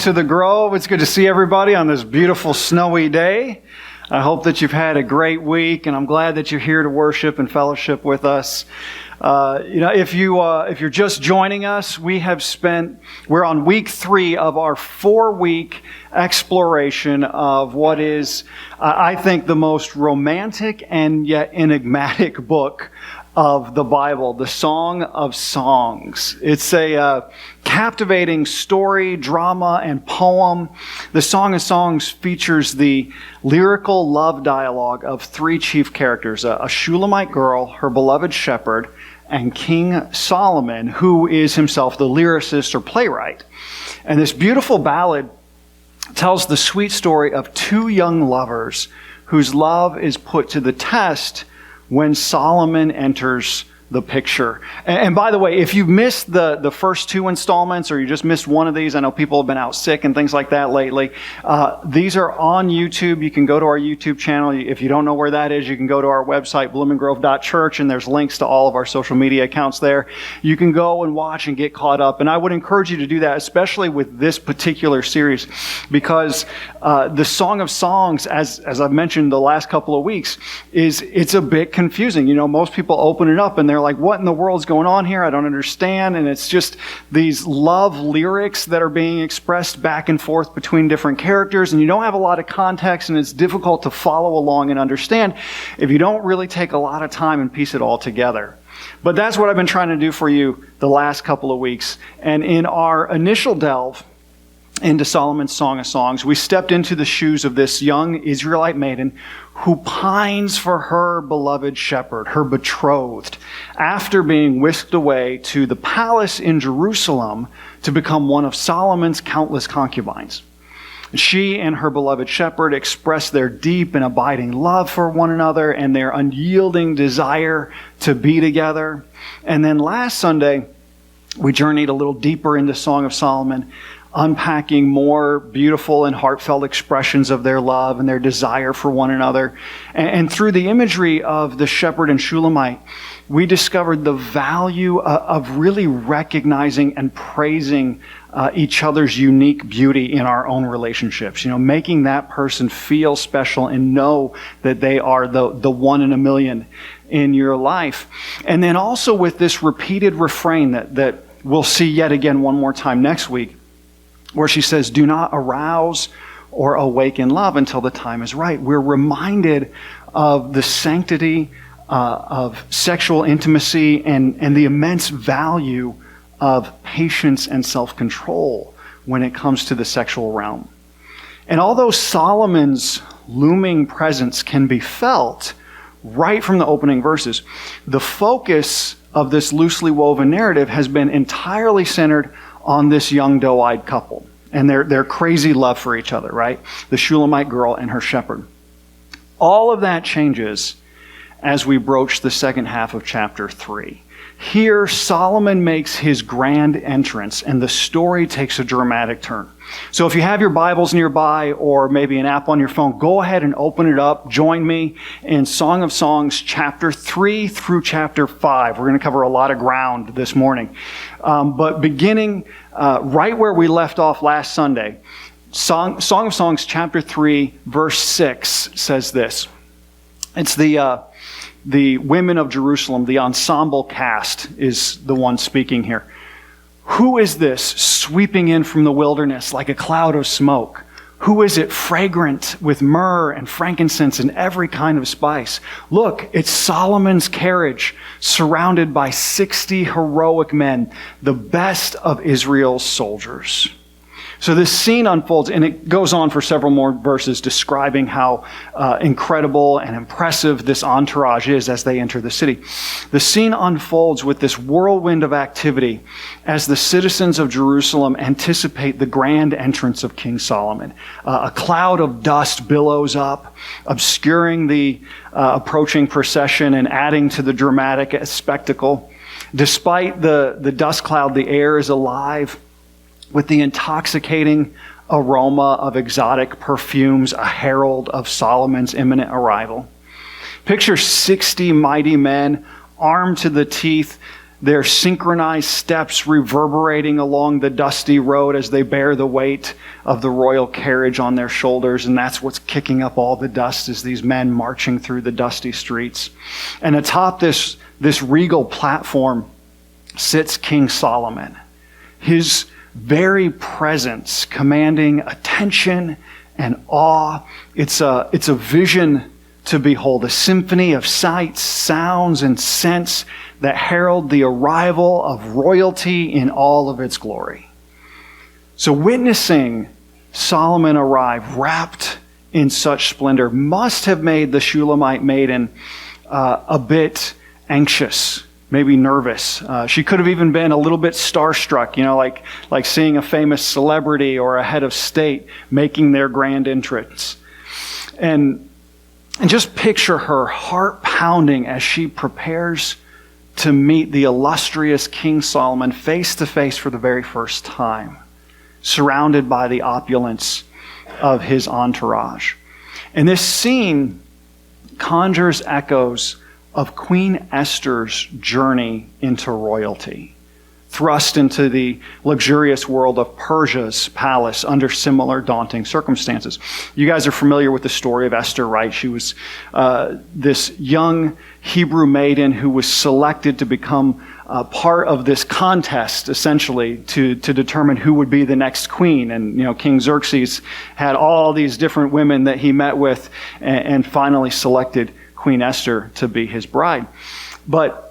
to the Grove. It's good to see everybody on this beautiful snowy day. I hope that you've had a great week, and I'm glad that you're here to worship and fellowship with us. If you're just joining us, we're on week 3 of our 4-week exploration of what is, I think, the most romantic and yet enigmatic book of the Bible, the Song of Songs. It's a captivating story, drama, and poem. The Song of Songs features the lyrical love dialogue of 3 chief characters, a Shulamite girl, her beloved shepherd, and King Solomon, who is himself the lyricist or playwright. And this beautiful ballad tells the sweet story of 2 young lovers whose love is put to the test when Solomon enters the picture. And by the way, if you've missed the first 2 installments, or you just missed one of these, I know people have been out sick and things like that lately. These are on YouTube. You can go to our YouTube channel. If you don't know where that is, you can go to our website, bloominggrove.church, and there's links to all of our social media accounts there. You can go and watch and get caught up. And I would encourage you to do that, especially with this particular series, because the Song of Songs, as I've mentioned the last couple of weeks, it's a bit confusing. You know, most people open it up and they're like, what in the world's going on here? I don't understand. And it's just these love lyrics that are being expressed back and forth between different characters, and you don't have a lot of context, and it's difficult to follow along and understand if you don't really take a lot of time and piece it all together. But that's what I've been trying to do for you the last couple of weeks. And in our initial delve into Solomon's Song of Songs, we stepped into the shoes of this young Israelite maiden who pines for her beloved shepherd, her betrothed, after being whisked away to the palace in Jerusalem to become one of Solomon's countless concubines. She and her beloved shepherd express their deep and abiding love for one another and their unyielding desire to be together. And then last Sunday, we journeyed a little deeper into Song of Solomon, unpacking more beautiful and heartfelt expressions of their love and their desire for one another. And through the imagery of the shepherd and Shulamite, we discovered the value of really recognizing and praising each other's unique beauty in our own relationships. You know, making that person feel special and know that they are the one in a million in your life. And then also with this repeated refrain that we'll see yet again one more time next week, where she says, do not arouse or awaken love until the time is right. We're reminded of the sanctity of sexual intimacy and the immense value of patience and self-control when it comes to the sexual realm. And although Solomon's looming presence can be felt right from the opening verses, the focus of this loosely woven narrative has been entirely centered on this young doe-eyed couple and their crazy love for each other, right? The Shulamite girl and her shepherd. All of that changes as we broach the second half of chapter 3. Here, Solomon makes his grand entrance, and the story takes a dramatic turn. So if you have your Bibles nearby, or maybe an app on your phone, go ahead and open it up. Join me in Song of Songs, chapter 3 through chapter 5. We're going to cover a lot of ground this morning. But beginning right where we left off last Sunday, Song of Songs, chapter 3, verse 6 says this. It's the women of Jerusalem, the ensemble cast is the one speaking here. Who is this sweeping in from the wilderness like a cloud of smoke? Who is it fragrant with myrrh and frankincense and every kind of spice? Look, it's Solomon's carriage surrounded by 60 heroic men, the best of Israel's soldiers. So this scene unfolds, and it goes on for several more verses describing how incredible and impressive this entourage is as they enter the city. The scene unfolds with this whirlwind of activity as the citizens of Jerusalem anticipate the grand entrance of King Solomon. A cloud of dust billows up, obscuring the approaching procession and adding to the dramatic spectacle. Despite the dust cloud, the air is alive with the intoxicating aroma of exotic perfumes, a herald of Solomon's imminent arrival. Picture 60 mighty men armed to the teeth, their synchronized steps reverberating along the dusty road as they bear the weight of the royal carriage on their shoulders. And that's what's kicking up all the dust, is these men marching through the dusty streets. And atop this regal platform sits King Solomon, his very presence commanding attention and awe. It's a vision to behold, a symphony of sights, sounds, and scents that herald the arrival of royalty in all of its glory. So witnessing Solomon arrive wrapped in such splendor must have made the Shulamite maiden a bit anxious, maybe nervous. She could have even been a little bit starstruck, like seeing a famous celebrity or a head of state making their grand entrance. And just picture her heart pounding as she prepares to meet the illustrious King Solomon face to face for the very first time, surrounded by the opulence of his entourage. And this scene conjures echoes of Queen Esther's journey into royalty, thrust into the luxurious world of Persia's palace under similar daunting circumstances. You guys are familiar with the story of Esther, right? She was this young Hebrew maiden who was selected to become part of this contest, essentially, to determine who would be the next queen. And, King Xerxes had all these different women that he met with and finally selected Queen Esther to be his bride. But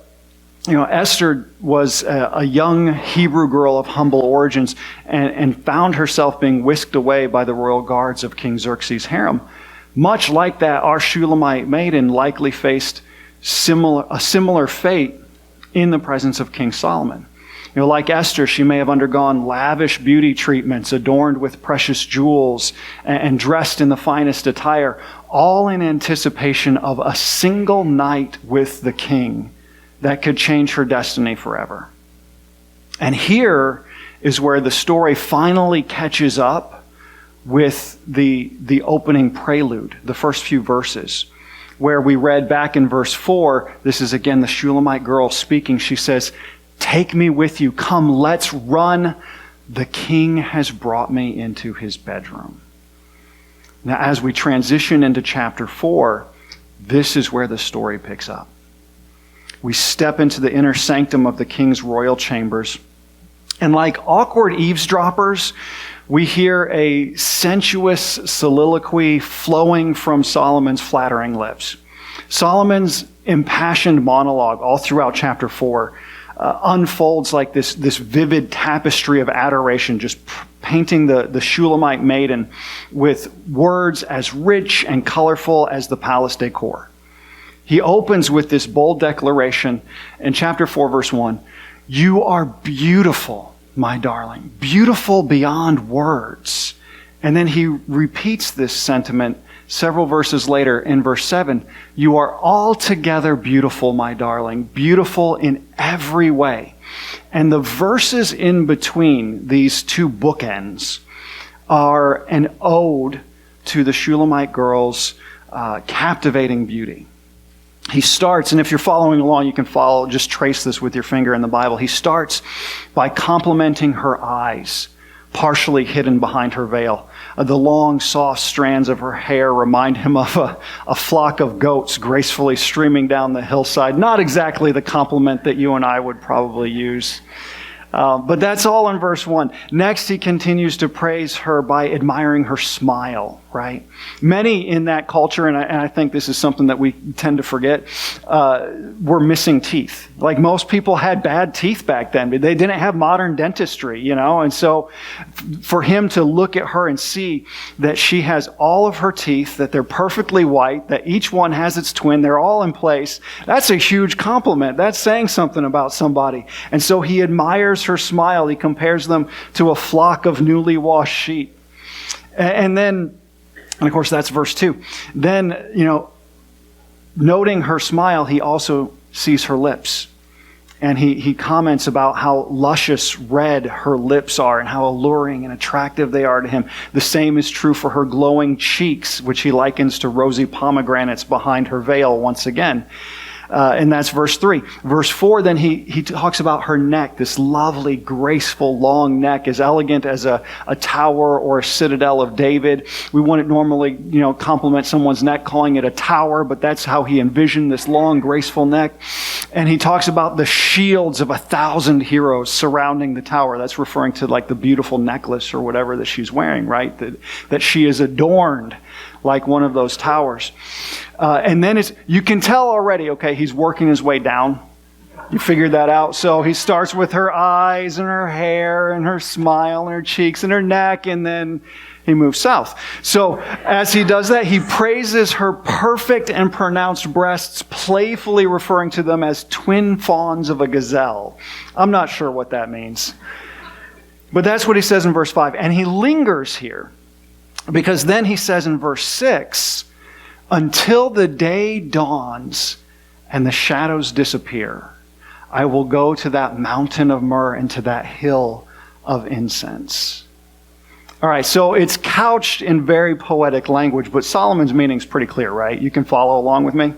Esther was a young Hebrew girl of humble origins and found herself being whisked away by the royal guards of King Xerxes' harem. Much like that, our Shulamite maiden likely faced a similar fate in the presence of King Solomon. Like Esther, she may have undergone lavish beauty treatments, adorned with precious jewels and dressed in the finest attire, all in anticipation of a single night with the king that could change her destiny forever. And here is where the story finally catches up with the opening prelude, the first few verses, where we read back in verse 4, this is again the Shulamite girl speaking. She says, "Take me with you. Come, let's run. The king has brought me into his bedroom." Now, as we transition into chapter 4, this is where the story picks up. We step into the inner sanctum of the king's royal chambers. And like awkward eavesdroppers, we hear a sensuous soliloquy flowing from Solomon's flattering lips. Solomon's impassioned monologue all throughout chapter 4 unfolds like this vivid tapestry of adoration, just painting the Shulamite maiden with words as rich and colorful as the palace decor. He opens with this bold declaration in chapter 4, verse 1. "You are beautiful, my darling, beautiful beyond words." And then he repeats this sentiment several verses later in verse 7. "You are altogether beautiful, my darling, beautiful in every way." And the verses in between these two bookends are an ode to the Shulamite girl's captivating beauty. He starts, and if you're following along, you can follow, just trace this with your finger in the Bible. He starts by complimenting her eyes, partially hidden behind her veil. The long, soft strands of her hair remind him of a flock of goats gracefully streaming down the hillside. Not exactly the compliment that you and I would probably use. But that's all in verse 1. Next, he continues to praise her by admiring her smile, right? Many in that culture, and I think this is something that we tend to forget, were missing teeth. Like most people had bad teeth back then, but they didn't have modern dentistry, And so for him to look at her and see that she has all of her teeth, that they're perfectly white, that each one has its twin, they're all in place, that's a huge compliment. That's saying something about somebody. And so he admires her smile. He compares them to a flock of newly washed sheep. And of course, that's verse 2. Then, noting her smile, he also sees her lips. And he comments about how luscious red her lips are and how alluring and attractive they are to him. The same is true for her glowing cheeks, which he likens to rosy pomegranates behind her veil once again. And that's verse 3. Verse 4, then he talks about her neck, this lovely, graceful, long neck, as elegant as a tower or a citadel of David. We wouldn't normally, compliment someone's neck calling it a tower, but that's how he envisioned this long, graceful neck. And he talks about the shields of 1,000 heroes surrounding the tower. That's referring to like the beautiful necklace or whatever that she's wearing, right? That she is adorned like one of those towers. And then you can tell already, okay, he's working his way down. You figured that out. So he starts with her eyes and her hair and her smile and her cheeks and her neck, and then he moves south. So as he does that, he praises her perfect and pronounced breasts, playfully referring to them as twin fawns of a gazelle. I'm not sure what that means. But that's what he says in verse 5. And he lingers here, because then he says in verse 6, until the day dawns and the shadows disappear, I will go to that mountain of myrrh and to that hill of incense. All right, so it's couched in very poetic language, but Solomon's meaning is pretty clear, right? You can follow along with me.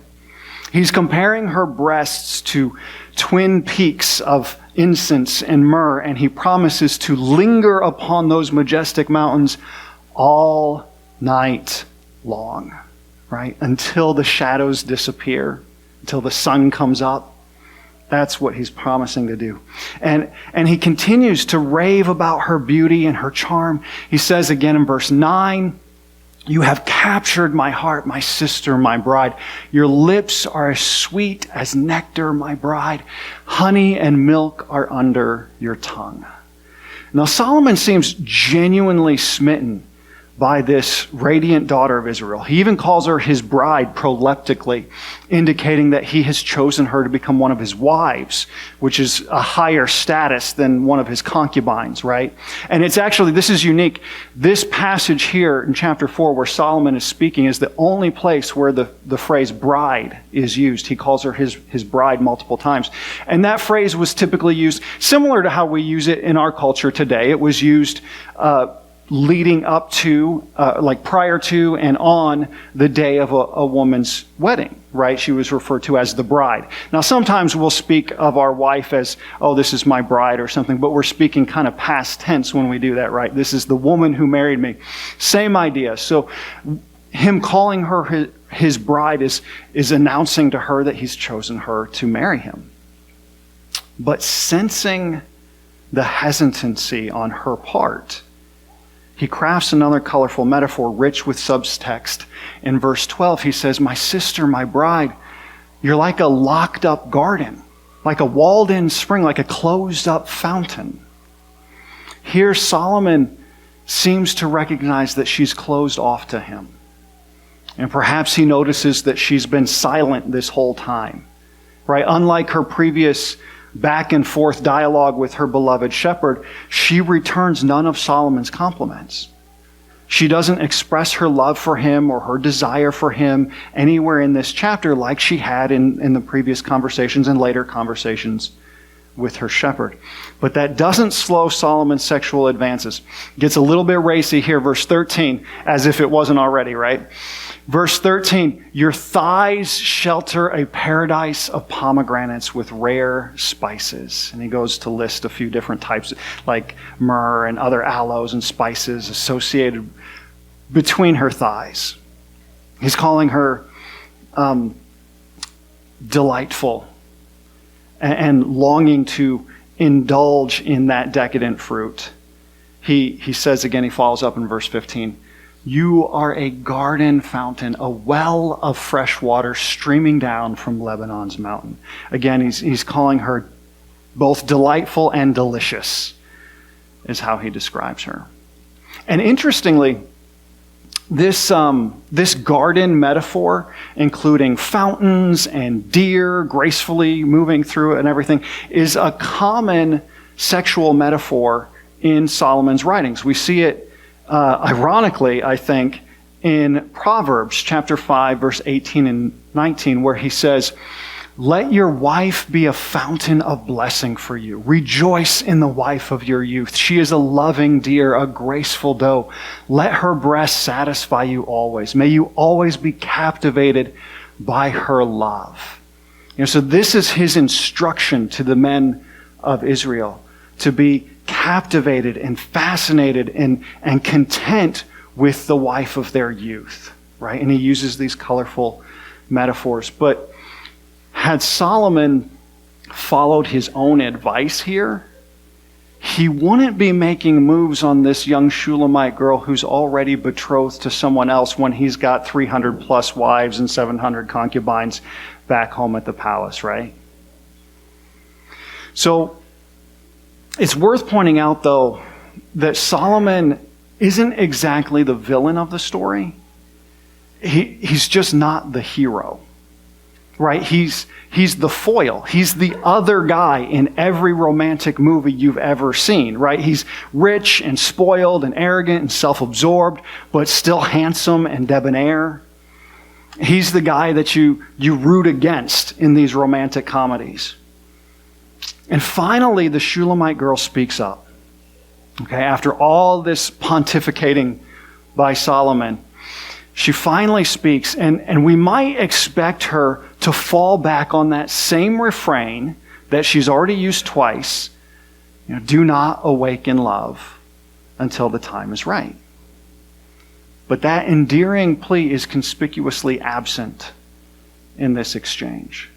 He's comparing her breasts to twin peaks of incense and myrrh, and he promises to linger upon those majestic mountains all night long, right? Until the shadows disappear, until the sun comes up. That's what he's promising to do. And he continues to rave about her beauty and her charm. He says again in verse 9, you have captured my heart, my sister, my bride. Your lips are as sweet as nectar, my bride. Honey and milk are under your tongue. Now Solomon seems genuinely smitten by this radiant daughter of Israel. He even calls her his bride proleptically, indicating that he has chosen her to become one of his wives, which is a higher status than one of his concubines, right? And it's actually, this is unique. This passage here in chapter 4 where Solomon is speaking is the only place where the phrase bride is used. He calls her his bride multiple times. And that phrase was typically used similar to how we use it in our culture today. It was used leading up to, like prior to and on the day of a woman's wedding, right? She was referred to as the bride. Now, sometimes we'll speak of our wife as, oh, this is my bride or something, but we're speaking kind of past tense when we do that, right? This is the woman who married me. Same idea. So him calling her his bride is announcing to her that he's chosen her to marry him. But sensing the hesitancy on her part, he crafts another colorful metaphor rich with subtext. In verse 12, he says, my sister, my bride, you're like a locked up garden, like a walled in spring, like a closed up fountain. Here, Solomon seems to recognize that she's closed off to him. And perhaps he notices that she's been silent this whole time, right? Unlike her previous back and forth dialogue with her beloved shepherd, she returns none of Solomon's compliments. She doesn't express her love for him or her desire for him anywhere in this chapter like she had in the previous conversations and later conversations with her shepherd. But that doesn't slow Solomon's sexual advances. Gets a little bit racy here, verse 13, as if it wasn't already, right? Verse 13, your thighs shelter a paradise of pomegranates with rare spices. And he goes to list a few different types, like myrrh and other aloes and spices associated between her thighs. He's calling her delightful and longing to indulge in that decadent fruit. He says again, he follows up in verse 15, you are a garden fountain, a well of fresh water streaming down from Lebanon's mountain. Again, he's calling her both delightful and delicious, is how he describes her. And interestingly, this garden metaphor, including fountains and deer gracefully moving through it and everything, is a common sexual metaphor in Solomon's writings. We see it ironically, I think, in Proverbs chapter 5, verse 18 and 19, where he says, let your wife be a fountain of blessing for you. Rejoice in the wife of your youth. She is a loving deer, a graceful doe. Let her breast satisfy you always. May you always be captivated by her love. So this is his instruction to the men of Israel, to be captivated and fascinated and content with the wife of their youth, right? And he uses these colorful metaphors. But had Solomon followed his own advice here, he wouldn't be making moves on this young Shulamite girl who's already betrothed to someone else when he's got 300 plus wives and 700 concubines back home at the palace, right? So it's worth pointing out, though, that Solomon isn't exactly the villain of the story. He's just not the hero, right? He's the foil. He's the other guy in every romantic movie you've ever seen, right? He's rich and spoiled and arrogant and self-absorbed, but still handsome and debonair. He's the guy that you root against in these romantic comedies. And finally, the Shulamite girl speaks up. Okay, after all this pontificating by Solomon, she finally speaks, and we might expect her to fall back on that same refrain that she's already used twice. Do not awaken love until the time is right. But that endearing plea is conspicuously absent in this exchange.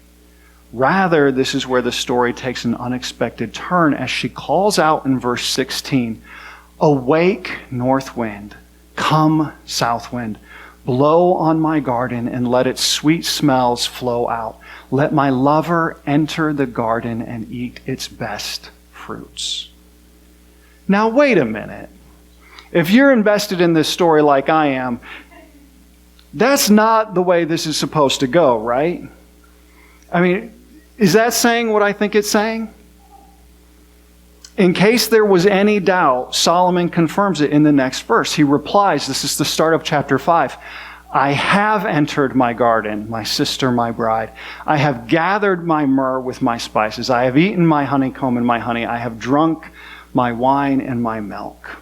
Rather, this is where the story takes an unexpected turn as she calls out in verse 16, "Awake, north wind, come, south wind, blow on my garden and let its sweet smells flow out. Let my lover enter the garden and eat its best fruits." Now, wait a minute. If you're invested in this story like I am, that's not the way this is supposed to go, right? I mean, is that saying what I think it's saying? In case there was any doubt, Solomon confirms it in the next verse. He replies, this is the start of chapter 5. "I have entered my garden, my sister, my bride. I have gathered my myrrh with my spices. I have eaten my honeycomb and my honey. I have drunk my wine and my milk."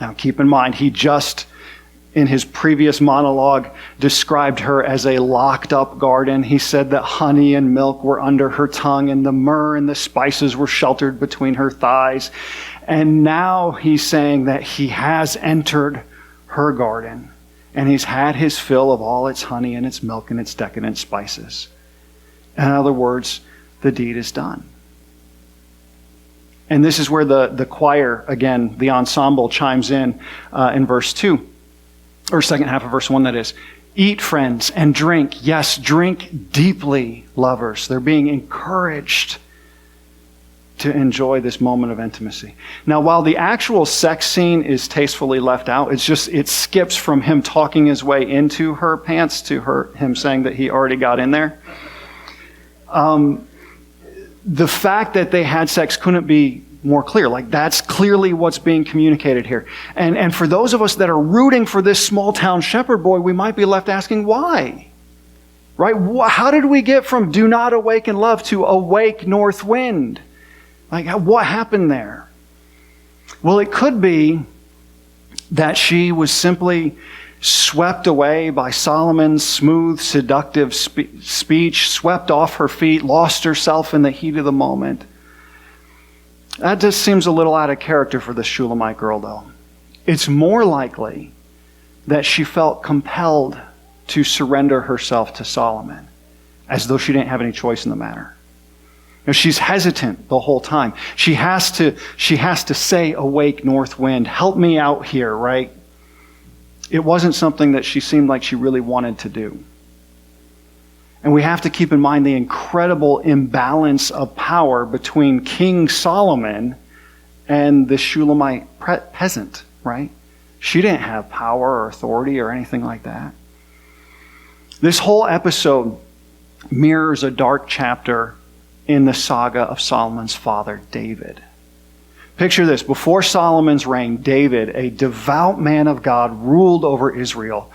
Now keep in mind, he just, in his previous monologue, described her as a locked up garden. He said that honey and milk were under her tongue and the myrrh and the spices were sheltered between her thighs. And now he's saying that he has entered her garden and he's had his fill of all its honey and its milk and its decadent spices. In other words, the deed is done. And this is where the choir, again, the ensemble chimes in verse 2. Or second half of verse 1, that is. "Eat, friends, and drink. Yes, drink deeply, lovers." They're being encouraged to enjoy this moment of intimacy. Now, while the actual sex scene is tastefully left out, it skips from him talking his way into her pants to him saying that he already got in there. The fact that they had sex couldn't be more clear. Like, that's clearly what's being communicated here. And for those of us that are rooting for this small town shepherd boy, we might be left asking why. Right? How did we get from "do not awaken love" to "awake, north wind"? Like, what happened there? Well, it could be that she was simply swept away by Solomon's smooth, seductive speech, swept off her feet, lost herself in the heat of the moment. That just seems a little out of character for the Shulamite girl, though. It's more likely that she felt compelled to surrender herself to Solomon, as though she didn't have any choice in the matter. She's hesitant the whole time. She has to say, "Awake, north wind, help me out here," right? It wasn't something that she seemed like she really wanted to do. And we have to keep in mind the incredible imbalance of power between King Solomon and the Shulamite peasant, right? She didn't have power or authority or anything like that. This whole episode mirrors a dark chapter in the saga of Solomon's father, David. Picture this. Before Solomon's reign, David, a devout man of God, ruled over Israel.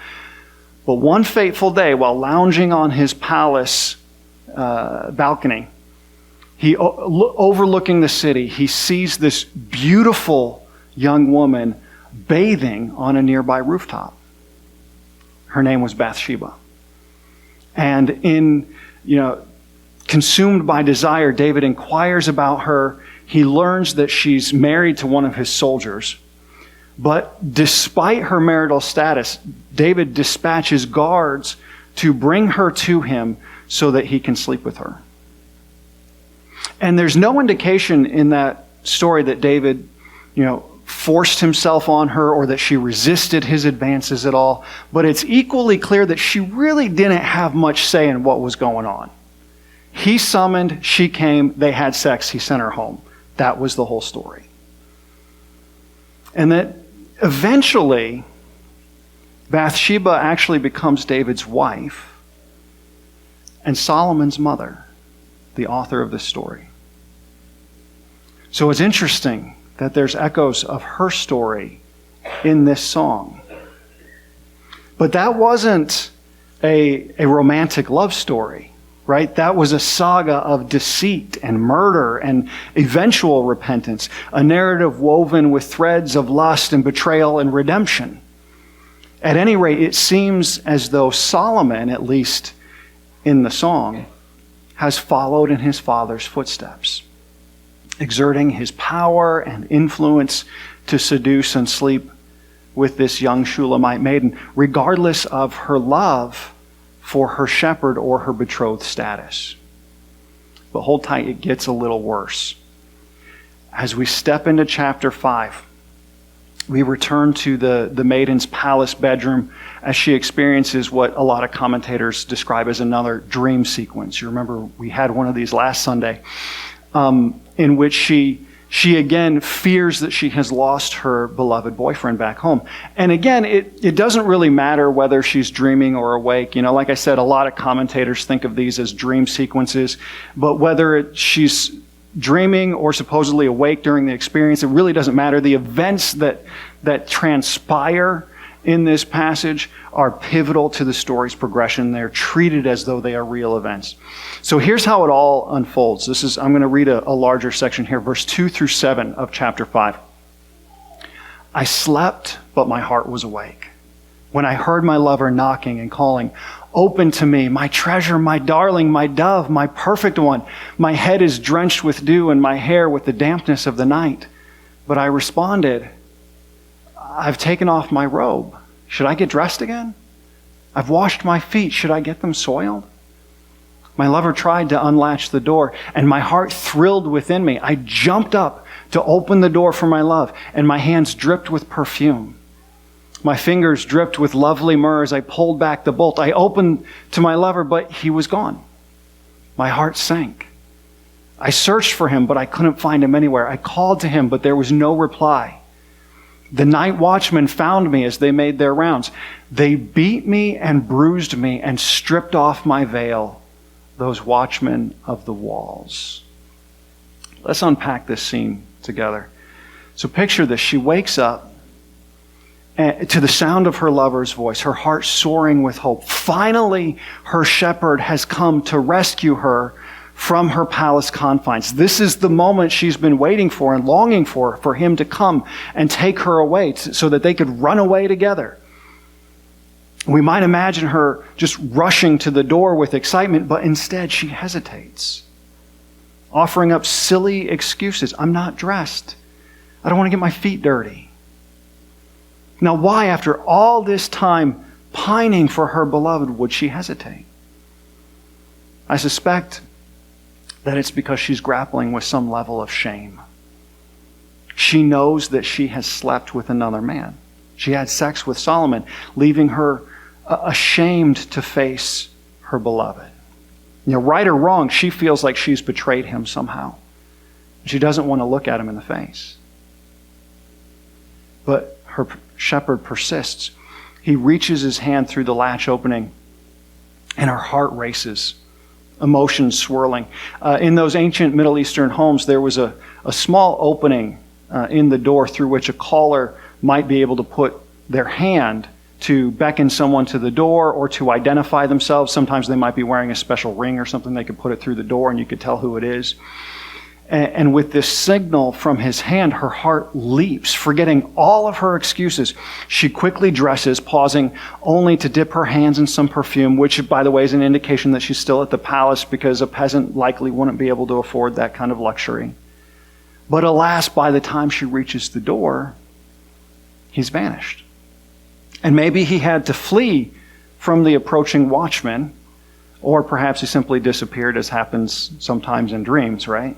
But one fateful day, while lounging on his palace balcony, overlooking the city, he sees this beautiful young woman bathing on a nearby rooftop. Her name was Bathsheba. And Consumed by desire, David inquires about her. He learns that she's married to one of his soldiers. But despite her marital status, David dispatches guards to bring her to him so that he can sleep with her. And there's no indication in that story that David, forced himself on her or that she resisted his advances at all. But it's equally clear that she really didn't have much say in what was going on. He summoned, she came, they had sex, he sent her home. That was the whole story. And that eventually, Bathsheba actually becomes David's wife and Solomon's mother, the author of this story. So it's interesting that there's echoes of her story in this song. But that wasn't a romantic love story, right? That was a saga of deceit and murder and eventual repentance, a narrative woven with threads of lust and betrayal and redemption. At any rate, it seems as though Solomon, at least in the song, has followed in his father's footsteps, exerting his power and influence to seduce and sleep with this young Shulamite maiden, regardless of her love for her shepherd or her betrothed status. But hold tight, it gets a little worse. As we step into chapter 5, we return to the maiden's palace bedroom as she experiences what a lot of commentators describe as another dream sequence. You remember we had one of these last Sunday, in which she again fears that she has lost her beloved boyfriend back home. And again, it doesn't really matter whether she's dreaming or awake. Like I said, a lot of commentators think of these as dream sequences, but whether she's dreaming or supposedly awake during the experience, it really doesn't matter. The events that transpire in this passage are pivotal to the story's progression. They're treated as though they are real events. So here's how it all unfolds. I'm going to read a larger section here, verse 2 through 7 of chapter 5. I slept, but my heart was awake. When I heard my lover knocking and calling, open to me, my treasure, my darling, my dove, my perfect one. My head is drenched with dew and my hair with the dampness of the night. But I responded, I've taken off my robe. Should I get dressed again? I've washed my feet. Should I get them soiled? My lover tried to unlatch the door, and my heart thrilled within me. I jumped up to open the door for my love, and my hands dripped with perfume. My fingers dripped with lovely myrrh as I pulled back the bolt. I opened to my lover, but he was gone. My heart sank. I searched for him, but I couldn't find him anywhere. I called to him, but there was no reply. The night watchmen found me as they made their rounds. They beat me and bruised me and stripped off my veil, those watchmen of the walls. Let's unpack this scene together. So picture this. She wakes up to the sound of her lover's voice, her heart soaring with hope. Finally, her shepherd has come to rescue her from her palace confines. This is the moment she's been waiting for and longing for him to come and take her away so that they could run away together. We might imagine her just rushing to the door with excitement, but instead she hesitates, offering up silly excuses. I'm not dressed. I don't want to get my feet dirty. Now, why, after all this time pining for her beloved, would she hesitate? I suspect that it's because she's grappling with some level of shame. She knows that she has slept with another man. She had sex with Solomon, leaving her ashamed to face her beloved. Right or wrong, she feels like she's betrayed him somehow. She doesn't want to look at him in the face. But her shepherd persists. He reaches his hand through the latch opening, and her heart races, emotions swirling. In those ancient Middle Eastern homes, there was a small opening in the door through which a caller might be able to put their hand to beckon someone to the door or to identify themselves. Sometimes they might be wearing a special ring or something. They could put it through the door and you could tell who it is. And with this signal from his hand, her heart leaps. Forgetting all of her excuses, she quickly dresses, pausing only to dip her hands in some perfume, which, by the way, is an indication that she's still at the palace, because a peasant likely wouldn't be able to afford that kind of luxury. But alas, by the time she reaches the door, he's vanished. And maybe he had to flee from the approaching watchman, or perhaps he simply disappeared, as happens sometimes in dreams, right?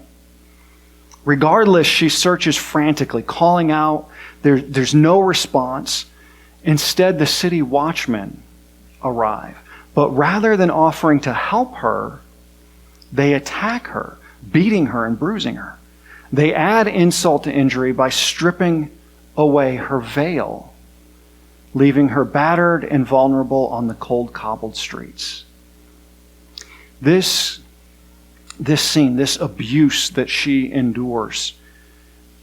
Regardless, she searches frantically, calling out. There's no response. Instead, the city watchmen arrive. But rather than offering to help her, they attack her, beating her and bruising her. They add insult to injury by stripping away her veil, leaving her battered and vulnerable on the cold cobbled streets. This scene, this abuse that she endures,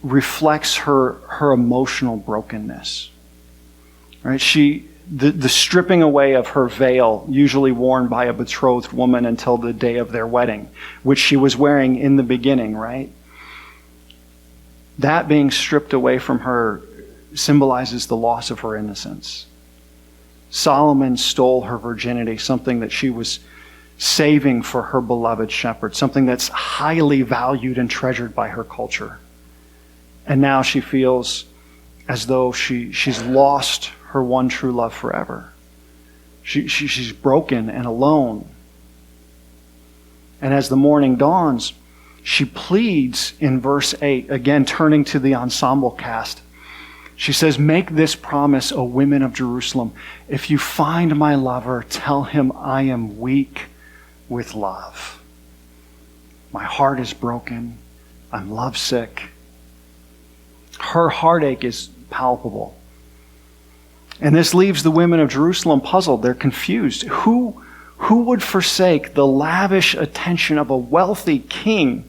reflects her emotional brokenness. Right? The stripping away of her veil, usually worn by a betrothed woman until the day of their wedding, which she was wearing in the beginning, right? That being stripped away from her symbolizes the loss of her innocence. Solomon stole her virginity, something that she was saving for her beloved shepherd, something that's highly valued and treasured by her culture. And now she feels as though she's lost her one true love forever. She's broken and alone. And as the morning dawns, she pleads in verse 8, again turning to the ensemble cast. She says, "Make this promise, O women of Jerusalem. If you find my lover, tell him I am weak with love. My heart is broken. I'm lovesick." Her heartache is palpable. And this leaves the women of Jerusalem puzzled. They're confused. Who would forsake the lavish attention of a wealthy king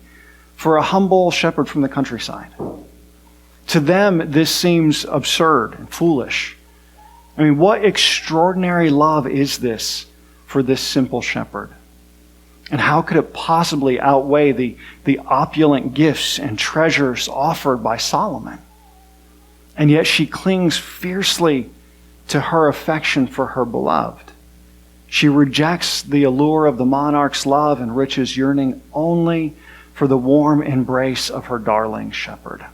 for a humble shepherd from the countryside? To them, this seems absurd and foolish. I mean, what extraordinary love is this for this simple shepherd? And how could it possibly outweigh the opulent gifts and treasures offered by Solomon? And yet she clings fiercely to her affection for her beloved. She rejects the allure of the monarch's love and riches, yearning only for the warm embrace of her darling shepherd.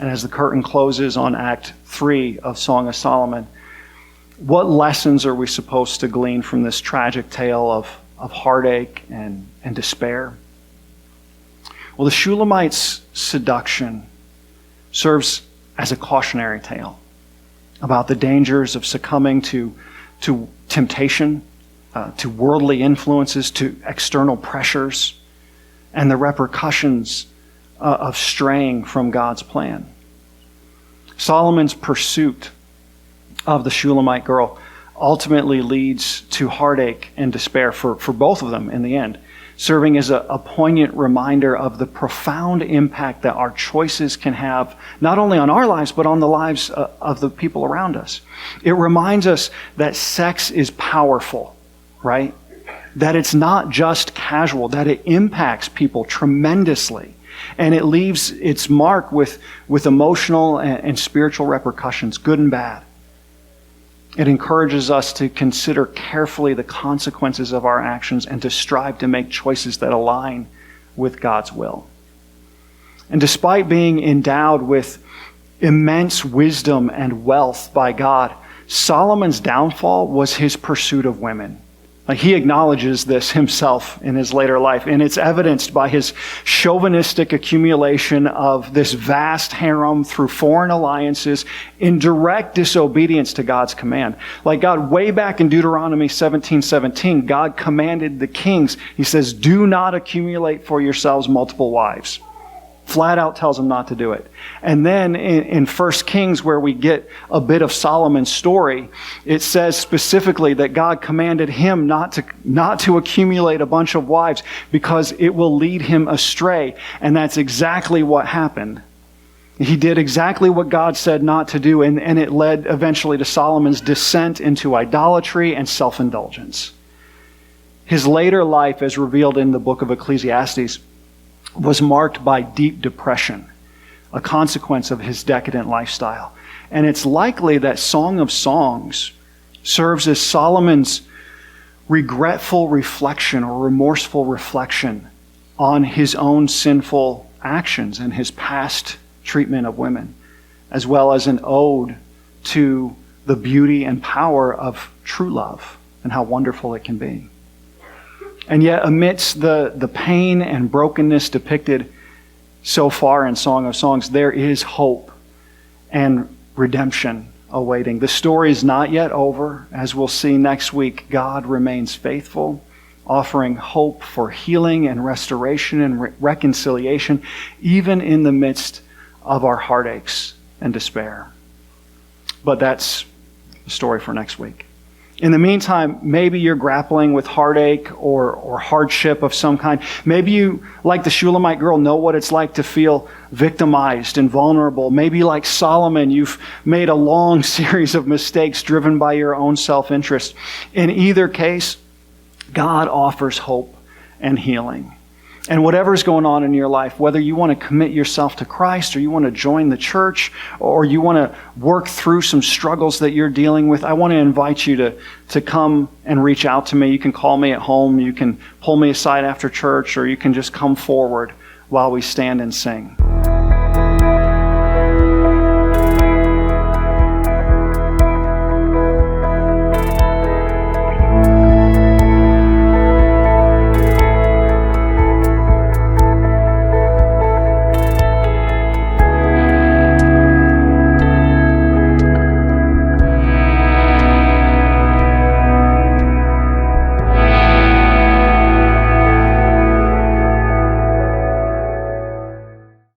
And as the curtain closes on Act 3 of Song of Solomon, what lessons are we supposed to glean from this tragic tale of heartache and despair? Well, the Shulamite's seduction serves as a cautionary tale about the dangers of succumbing to temptation, to worldly influences, to external pressures, and the repercussions of straying from God's plan. Solomon's pursuit of the Shulamite girl ultimately leads to heartache and despair for both of them in the end, serving as a poignant reminder of the profound impact that our choices can have, not only on our lives, but on the lives of the people around us. It reminds us that sex is powerful, right? That it's not just casual, that it impacts people tremendously. And it leaves its mark with emotional and spiritual repercussions, good and bad. It encourages us to consider carefully the consequences of our actions and to strive to make choices that align with God's will. And despite being endowed with immense wisdom and wealth by God, Solomon's downfall was his pursuit of women. Like, he acknowledges this himself in his later life, and it's evidenced by his chauvinistic accumulation of this vast harem through foreign alliances in direct disobedience to God's command. Like, God, way back in Deuteronomy 17:17, God commanded the kings, he says, "Do not accumulate for yourselves multiple wives." Flat out tells them not to do it. And then in 1 Kings, where we get a bit of Solomon's story, it says specifically that God commanded him not to accumulate a bunch of wives because it will lead him astray. And that's exactly what happened. He did exactly what God said not to do, and it led eventually to Solomon's descent into idolatry and self-indulgence. His later life, as revealed in the book of Ecclesiastes, was marked by deep depression, a consequence of his decadent lifestyle. And it's likely that Song of Songs serves as Solomon's regretful reflection or remorseful reflection on his own sinful actions and his past treatment of women, as well as an ode to the beauty and power of true love and how wonderful it can be. And yet, amidst the pain and brokenness depicted so far in Song of Songs, there is hope and redemption awaiting. The story is not yet over. As we'll see next week, God remains faithful, offering hope for healing and restoration and reconciliation, even in the midst of our heartaches and despair. But that's the story for next week. In the meantime, maybe you're grappling with heartache or hardship of some kind. Maybe you, like the Shulamite girl, know what it's like to feel victimized and vulnerable. Maybe like Solomon, you've made a long series of mistakes driven by your own self-interest. In either case, God offers hope and healing. And whatever's going on in your life, whether you want to commit yourself to Christ or you want to join the church or you want to work through some struggles that you're dealing with, I want to invite you to come and reach out to me. You can call me at home. You can pull me aside after church, or you can just come forward while we stand and sing.